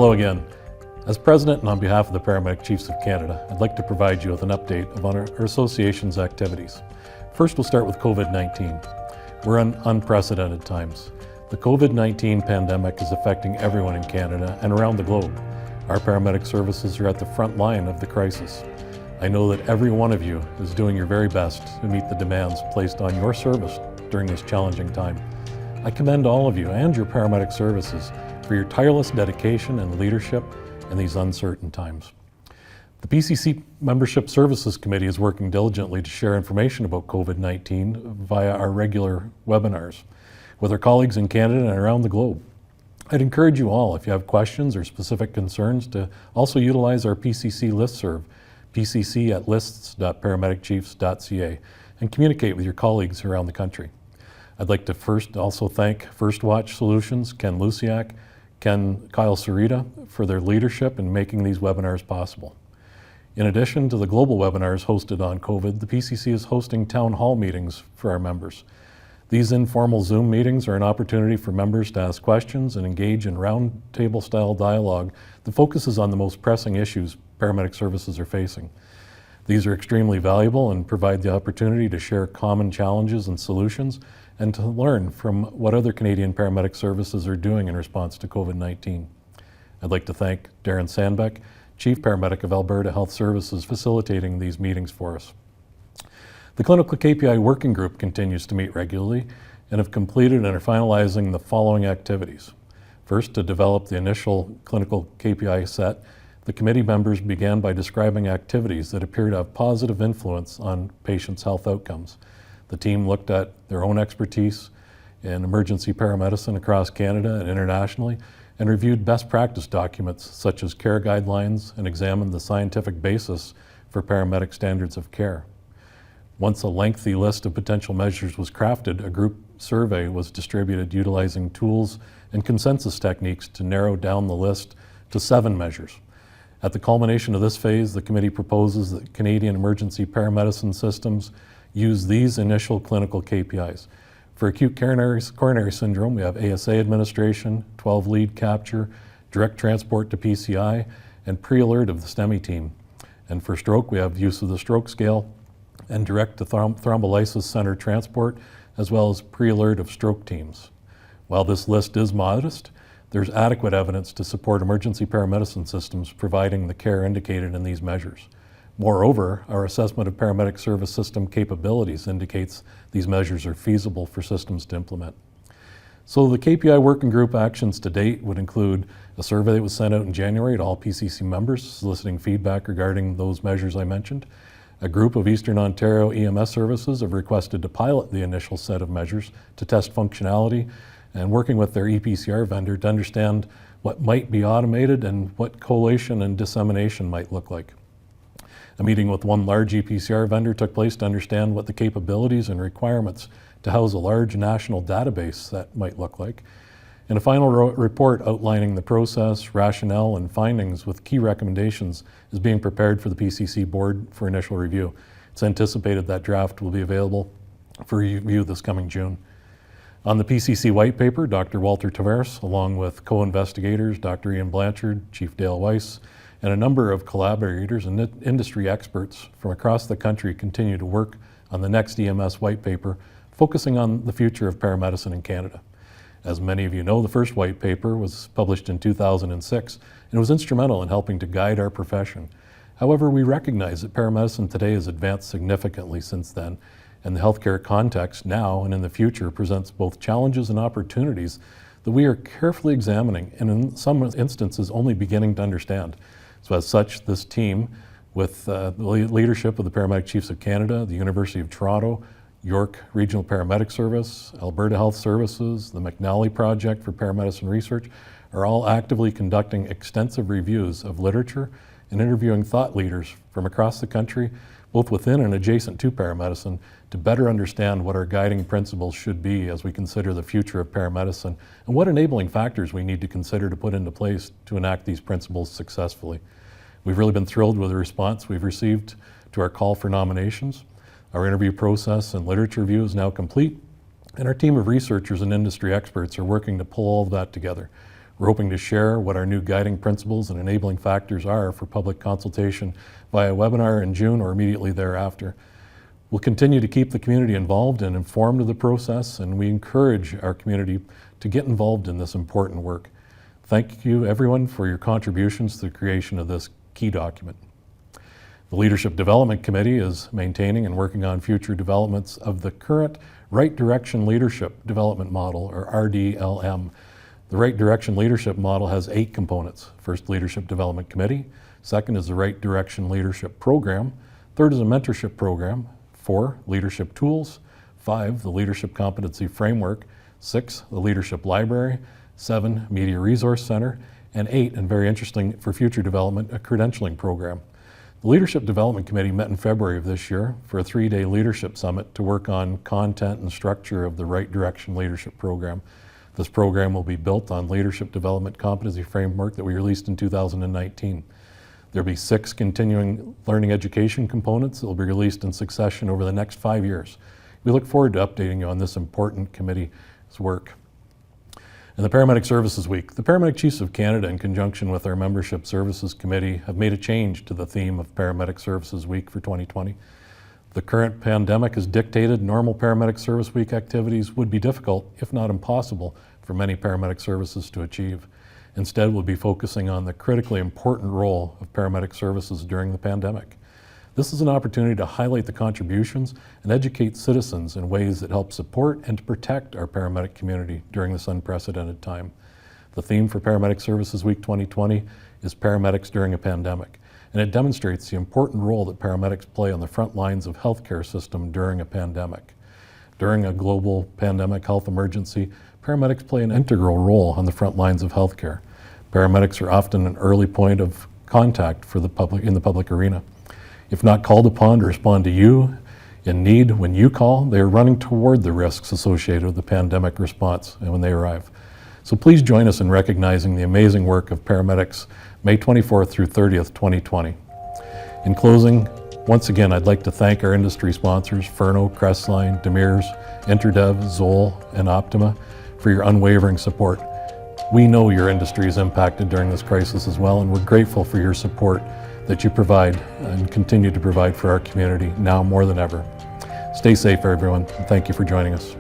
Hello again. As President and on behalf of the Paramedic Chiefs of Canada, I'd like to provide you with an update on our association's activities. First, we'll start with COVID-19. We're in unprecedented times. The COVID-19 pandemic is affecting everyone in Canada and around the globe. Our paramedic services are at the front line of the crisis. I know that every one of you is doing your very best to meet the demands placed on your service during this challenging time. I commend all of you and your paramedic services for your tireless dedication and leadership in these uncertain times. The PCC Membership Services Committee is working diligently to share information about COVID-19 via our regular webinars with our colleagues in Canada and around the globe. I'd encourage you all, if you have questions or specific concerns, to also utilize our PCC listserv, pcc@lists.paramedicchiefs.ca, and communicate with your colleagues around the country. I'd like to first also thank First Watch Solutions, Ken Luciak, Kyle Sarita, for their leadership in making these webinars possible. In addition to the global webinars hosted on COVID, the PCC is hosting town hall meetings for our members. These informal Zoom meetings are an opportunity for members to ask questions and engage in roundtable style dialogue that focuses on the most pressing issues paramedic services are facing. These are extremely valuable and provide the opportunity to share common challenges and solutions and to learn from what other Canadian paramedic services are doing in response to COVID-19. I'd like to thank Darren Sandbeck, Chief Paramedic of Alberta Health Services, facilitating these meetings for us. The Clinical KPI Working Group continues to meet regularly and have completed and are finalizing the following activities. First, to develop the initial clinical KPI set, the committee members began by describing activities that appear to have positive influence on patients' health outcomes. The team looked at their own expertise in emergency paramedicine across Canada and internationally and reviewed best practice documents such as care guidelines and examined the scientific basis for paramedic standards of care. Once a lengthy list of potential measures was crafted, a group survey was distributed utilizing tools and consensus techniques to narrow down the list to 7 measures. At the culmination of this phase, the committee proposes that Canadian emergency paramedicine systems use these initial clinical KPIs. For acute coronary syndrome, we have ASA administration, 12 lead capture, direct transport to PCI, and pre-alert of the STEMI team. And for stroke, we have use of the stroke scale and direct to thrombolysis center transport, as well as pre-alert of stroke teams. While this list is modest, there's adequate evidence to support emergency paramedicine systems providing the care indicated in these measures. Moreover, our assessment of paramedic service system capabilities indicates these measures are feasible for systems to implement. So the KPI Working Group actions to date would include a survey that was sent out in January to all PCC members soliciting feedback regarding those measures I mentioned. A group of Eastern Ontario EMS services have requested to pilot the initial set of measures to test functionality and working with their EPCR vendor to understand what might be automated and what collation and dissemination might look like. A meeting with one large EPCR vendor took place to understand what the capabilities and requirements to house a large national database that might look like. And a final report outlining the process, rationale, and findings with key recommendations is being prepared for the PCC board for initial review. It's anticipated that draft will be available for review this coming June. On the PCC white paper, Dr. Walter Tavares, along with co-investigators, Dr. Ian Blanchard, Chief Dale Weiss, and a number of collaborators and industry experts from across the country continue to work on the next EMS white paper, focusing on the future of paramedicine in Canada. As many of you know, the first white paper was published in 2006 and was instrumental in helping to guide our profession. However, we recognize that paramedicine today has advanced significantly since then, and the healthcare context now and in the future presents both challenges and opportunities that we are carefully examining and in some instances only beginning to understand. So as such, this team, with the leadership of the Paramedic Chiefs of Canada, the University of Toronto, York Regional Paramedic Service, Alberta Health Services, the McNally Project for Paramedicine Research, are all actively conducting extensive reviews of literature and interviewing thought leaders from across the country, both within and adjacent to paramedicine, to better understand what our guiding principles should be as we consider the future of paramedicine and what enabling factors we need to consider to put into place to enact these principles successfully. We've really been thrilled with the response we've received to our call for nominations. Our interview process and literature review is now complete, and our team of researchers and industry experts are working to pull all of that together. We're hoping to share what our new guiding principles and enabling factors are for public consultation via webinar in June or immediately thereafter. We'll continue to keep the community involved and informed of the process, and we encourage our community to get involved in this important work. Thank you, everyone, for your contributions to the creation of this key document. The Leadership Development Committee is maintaining and working on future developments of the current Right Direction Leadership Development Model, or RDLM. The Right Direction Leadership Model has 8 components. First, Leadership Development Committee. Second is the Right Direction Leadership Program. Third is a mentorship program. 4, leadership tools. 5, the Leadership Competency Framework. 6, the Leadership Library. 7, Media Resource Center. And 8, and very interesting for future development, a credentialing program. The Leadership Development Committee met in February of this year for a 3-day leadership summit to work on content and structure of the Right Direction Leadership Program. This program will be built on Leadership Development Competency Framework that we released in 2019. There'll be 6 continuing learning education components that will be released in succession over the next 5 years. We look forward to updating you on this important committee's work. In the Paramedic Services Week, the Paramedic Chiefs of Canada, in conjunction with our Membership Services Committee, have made a change to the theme of Paramedic Services Week for 2020. The current pandemic has dictated normal Paramedic Service Week activities would be difficult, if not impossible, for many paramedic services to achieve. Instead, we'll be focusing on the critically important role of paramedic services during the pandemic. This is an opportunity to highlight the contributions and educate citizens in ways that help support and to protect our paramedic community during this unprecedented time. The theme for Paramedic Services Week 2020 is Paramedics During a Pandemic, and it demonstrates the important role that paramedics play on the front lines of healthcare system during a pandemic. During a global pandemic health emergency, paramedics play an integral role on the front lines of healthcare. Paramedics are often an early point of contact for the public in the public arena. If not called upon to respond to you in need when you call, they are running toward the risks associated with the pandemic response and when they arrive. So please join us in recognizing the amazing work of paramedics May 24th through 30th, 2020. In closing, once again, I'd like to thank our industry sponsors, Furno, Crestline, Demirs, Interdev, Zoll, and Optima for your unwavering support. We know your industry is impacted during this crisis as well, and we're grateful for your support that you provide and continue to provide for our community now more than ever. Stay safe, everyone, and thank you for joining us.